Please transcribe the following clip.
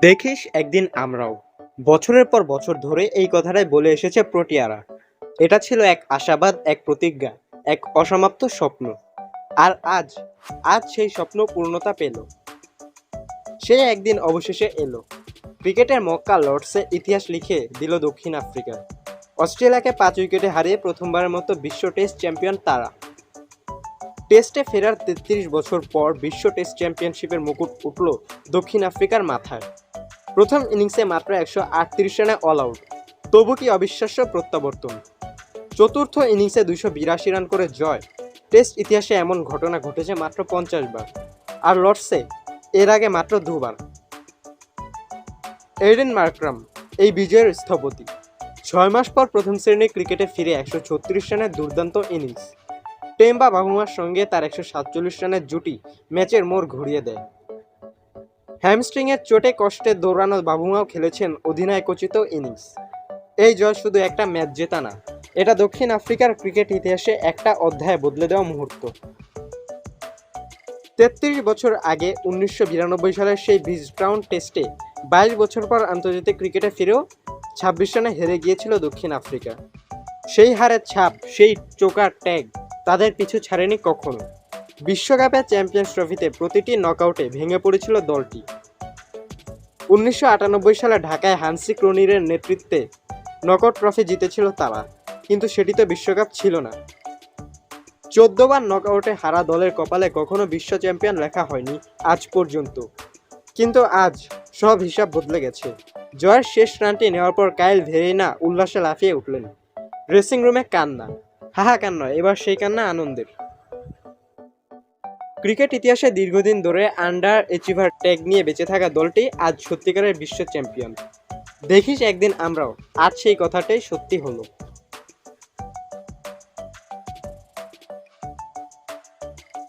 দেখিস একদিন আমরাও। বছরের পর বছর ধরে এই কথাটাই বলে এসেছে প্রোটিয়ারা। এটা ছিল এক আশাবাদ, এক প্রতিজ্ঞা, এক অসমাপ্ত স্বপ্ন। আর আজ আজ সেই স্বপ্ন পূর্ণতা পেল। সে একদিন অবশেষে এলো। ক্রিকেটের মক্কা লর্ডসে ইতিহাস লিখে দিল দক্ষিণ আফ্রিকা। অস্ট্রেলিয়াকে 5 উইকেটে হারিয়ে প্রথমবারের মতো বিশ্ব টেস্ট চ্যাম্পিয়ন তারা। টেস্টে ফেরার 33 বছর পর বিশ্ব টেস্ট চ্যাম্পিয়নশিপের মুকুট উঠল দক্ষিণ আফ্রিকার মাথায়। প্রথম ইনিংসে মাত্র 138 রানে অল আউট, তবু কি অবিশ্বাস্য প্রত্যাবর্তন। চতুর্থ ইনিংসে 282 রান করে জয়। টেস্ট ইতিহাসে এমন ঘটনা ঘটেছে মাত্র 50 বার, আর লর্ডসে এর আগে মাত্র 2 বার। এডেন মার্করাম এই বিজয়ের স্থপতি। 6 মাস পর প্রথম শ্রেণীর ক্রিকেটে ফিরে 136 রানের দুর্দান্ত ইনিংস। টেম্বা বাভুমার সঙ্গে তার 147 রানের জুটি ম্যাচের মোড় ঘুরিয়ে দেয়। হ্যামস্ট্রিংয়ের চোটে কষ্টে দৌড়ানো বাভুমাও খেলেছেন অধিনায়কোচিত ইনিংস। এই জয় শুধু একটা ম্যাচ জেতা না, এটা দক্ষিণ আফ্রিকার ক্রিকেট ইতিহাসে একটা অধ্যায় বদলে দেওয়া মুহূর্ত। 33 বছর আগে 1992 সালের সেই ব্রিজটাউন টেস্টে 22 বছর পর আন্তর্জাতিক ক্রিকেটে ফিরেও 26 রানে হেরে গিয়েছিল দক্ষিণ আফ্রিকা। সেই হারের ছাপ, সেই চোকার ট্যাগ তাদের পিছু ছাড়েনি কখনো। বিশ্বকাপে চ্যাম্পিয়ন্স ট্রফিতে প্রতিটি নকআউটে ভেঙে পড়েছিল দলটি। 1998 সালে ঢাকায় হান্সি ক্রনিরের নেতৃত্বে নকআউট ট্রফি জিতেছিল তারা, কিন্তু সেটি তো বিশ্বকাপ ছিল না। 14 বার নকআউটে হারা দলের কপালে কখনো বিশ্ব চ্যাম্পিয়ন লেখা হয়নি আজ পর্যন্ত। কিন্তু আজ সব হিসাব বদলে গেছে। জয়ের শেষ রানটি নেওয়ার পর কাইল ভেরিনা উল্লাসে লাফিয়ে উঠলেন। ড্রেসিং রুমে কান্না, হাহাকার নয়, এবার সেই কান্না আনন্দের। ক্রিকেট ইতিহাসে দীর্ঘদিন ধরে আন্ডার অ্যাচিভার ট্যাগ নিয়ে বেঁচে থাকা দলটি আজ সত্যিকারের বিশ্ব চ্যাম্পিয়ন। দেখিস একদিন আমরাও, আজ সেই কথাটাই সত্যি হলো।